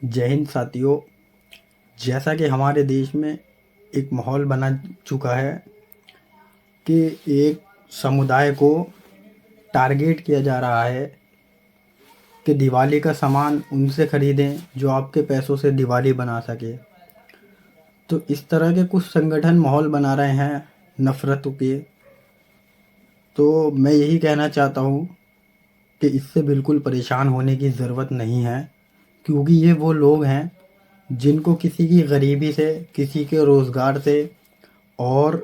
जय हिंद साथियों। जैसा कि हमारे देश में एक माहौल बना चुका है कि एक समुदाय को टारगेट किया जा रहा है कि दिवाली का सामान उनसे ख़रीदें जो आपके पैसों से दिवाली बना सके। तो इस तरह के कुछ संगठन माहौल बना रहे हैं नफ़रतों के। तो मैं यही कहना चाहता हूँ कि इससे बिल्कुल परेशान होने की ज़रूरत नहीं है, क्योंकि ये वो लोग हैं जिनको किसी की गरीबी से, किसी के रोज़गार से और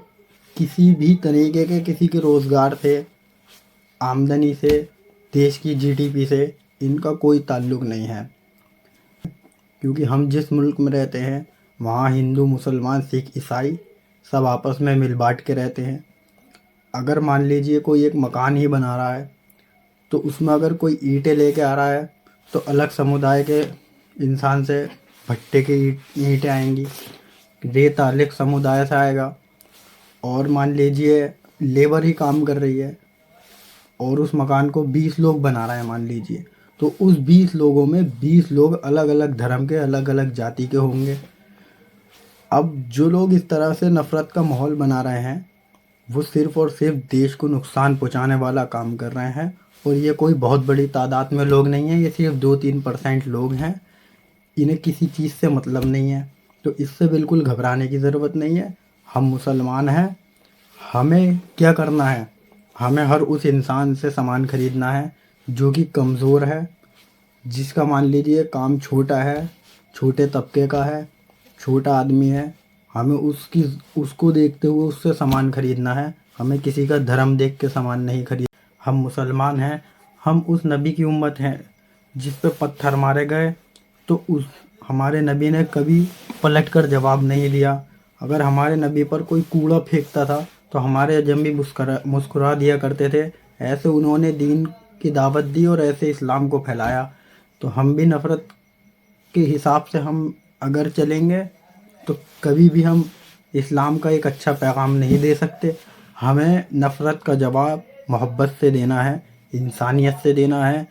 किसी भी तरीके के किसी के रोज़गार से, आमदनी से, देश की जीडीपी से इनका कोई ताल्लुक़ नहीं है। क्योंकि हम जिस मुल्क में रहते हैं वहाँ हिंदू, मुसलमान, सिख, ईसाई सब आपस में मिल बाँट के रहते हैं। अगर मान लीजिए कोई एक मकान ही बना रहा है तो उसमें अगर कोई ईंटें लेके आ रहा है तो अलग समुदाय के इंसान से भट्टे की ईंटें आएंगी, रेत अलग समुदाय से आएगा। और मान लीजिए लेबर ही काम कर रही है और उस मकान को 20 लोग बना रहे हैं मान लीजिए, तो उस 20 लोगों में 20 लोग अलग अलग धर्म के, अलग अलग जाति के होंगे। अब जो लोग इस तरह से नफ़रत का माहौल बना रहे हैं वो सिर्फ़ और सिर्फ देश को नुकसान पहुंचाने वाला काम कर रहे हैं। और ये कोई बहुत बड़ी तादाद में लोग नहीं हैं, ये सिर्फ 2-3% लोग हैं। इन्हें किसी चीज़ से मतलब नहीं है, तो इससे बिल्कुल घबराने की ज़रूरत नहीं है। हम मुसलमान हैं, हमें क्या करना है, हमें हर उस इंसान से सामान ख़रीदना है जो कि कमज़ोर है, जिसका मान लीजिए काम छोटा है, छोटे तबके का है, छोटा आदमी है। हमें उसको देखते हुए उससे सामान ख़रीदना है, हमें किसी का धर्म देख के सामान नहीं खरीद। हम मुसलमान हैं, हम उस नबी की उम्मत हैं जिस पे पत्थर मारे गए, तो उस हमारे नबी ने कभी पलट कर जवाब नहीं दिया। अगर हमारे नबी पर कोई कूड़ा फेंकता था तो हमारे अजम भी मुस्कुरा दिया करते थे। ऐसे उन्होंने दीन की दावत दी और ऐसे इस्लाम को फैलाया। तो हम भी नफ़रत के हिसाब से हम अगर चलेंगे तो कभी भी हम इस्लाम का एक अच्छा पैगाम नहीं दे सकते। हमें नफ़रत का जवाब मोहब्बत से देना है, इंसानियत से देना है।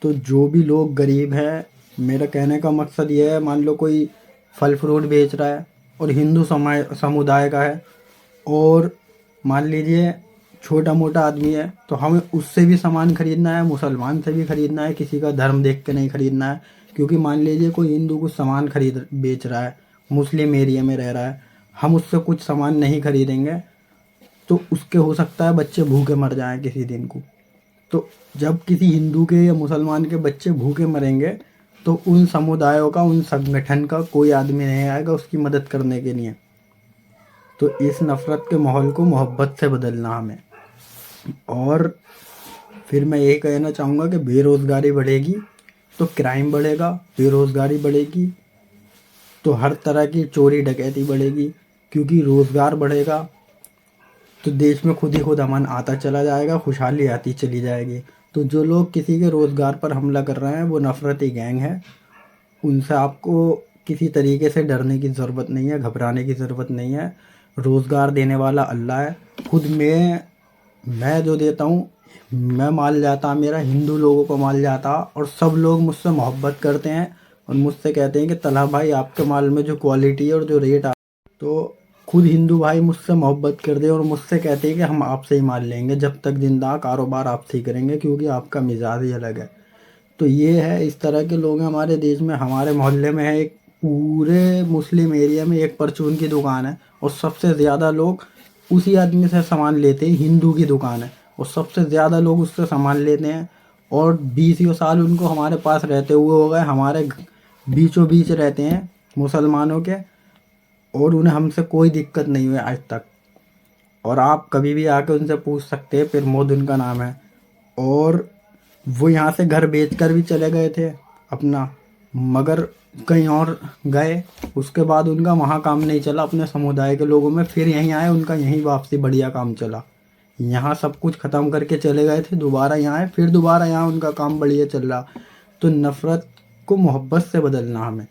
तो जो भी लोग गरीब हैं, मेरा कहने का मकसद ये है, मान लो कोई फल फ्रूट बेच रहा है और हिंदू समुदाय का है और मान लीजिए छोटा मोटा आदमी है, तो हमें उससे भी सामान ख़रीदना है, मुसलमान से भी ख़रीदना है, किसी का धर्म देख के नहीं ख़रीदना है। क्योंकि मान लीजिए कोई हिंदू कुछ सामान खरीद बेच रहा है, मुस्लिम एरिया में रह रहा है, हम उससे कुछ सामान नहीं खरीदेंगे तो उसके हो सकता है बच्चे भूखे मर जाएं किसी दिन को। तो जब किसी हिंदू के या मुसलमान के बच्चे भूखे मरेंगे तो उन समुदायों का, उन संगठन का कोई आदमी नहीं आएगा उसकी मदद करने के लिए। तो इस नफ़रत के माहौल को मोहब्बत से बदलना हमें। और फिर मैं ये कहना चाहूँगा कि बेरोज़गारी बढ़ेगी तो क्राइम बढ़ेगा, बेरोज़गारी बढ़ेगी तो हर तरह की चोरी डकैती बढ़ेगी। क्योंकि रोज़गार बढ़ेगा तो देश में खुद ही खुद अमन आता चला जाएगा, खुशहाली आती चली जाएगी। तो जो लोग किसी के रोज़गार पर हमला कर रहे हैं वो नफ़रती गैंग है, उनसे आपको किसी तरीके से डरने की ज़रूरत नहीं है, घबराने की ज़रूरत नहीं है। रोज़गार देने वाला अल्लाह है। खुद मैं जो देता हूँ, मैं माल जाता, मेरा हिंदू लोगों को माल जाता और सब लोग मुझसे मोहब्बत करते हैं और मुझसे कहते हैं कि तलहा भाई आपके माल में जो क्वालिटी है और जो रेट आ, तो खुद हिंदू भाई मुझसे मोहब्बत करते हैं और मुझसे कहते हैं कि हम आपसे ही माल लेंगे, जब तक जिंदा कारोबार आपसे ही करेंगे क्योंकि आपका मिजाज ही अलग है। तो ये है, इस तरह के लोग हैं हमारे देश में। हमारे मोहल्ले में है एक, पूरे मुस्लिम एरिया में एक परचून की दुकान है और सबसे ज़्यादा लोग उसी आदमी से सामान लेते हैं। हिंदू की दुकान है और सबसे ज़्यादा लोग उससे सामान लेते हैं और 20 साल उनको हमारे पास रहते हुए हो गए, हमारे बीचों बीच रहते हैं मुसलमानों के, और उन्हें हमसे कोई दिक्कत नहीं हुई आज तक। और आप कभी भी आके उनसे पूछ सकते हैं, प्रमोद उनका नाम है। और वो यहाँ से घर बेच कर भी चले गए थे अपना, मगर कहीं और गए, उसके बाद उनका वहाँ काम नहीं चला अपने समुदाय के लोगों में, फिर यहीं आए, उनका यहीं वापसी बढ़िया काम चला। यहाँ सब कुछ ख़त्म करके चले गए थे, दोबारा यहाँ आए, फिर दोबारा यहाँ उनका काम बढ़िया चल रहा। तो नफ़रत को मोहब्बत से बदलना हमें।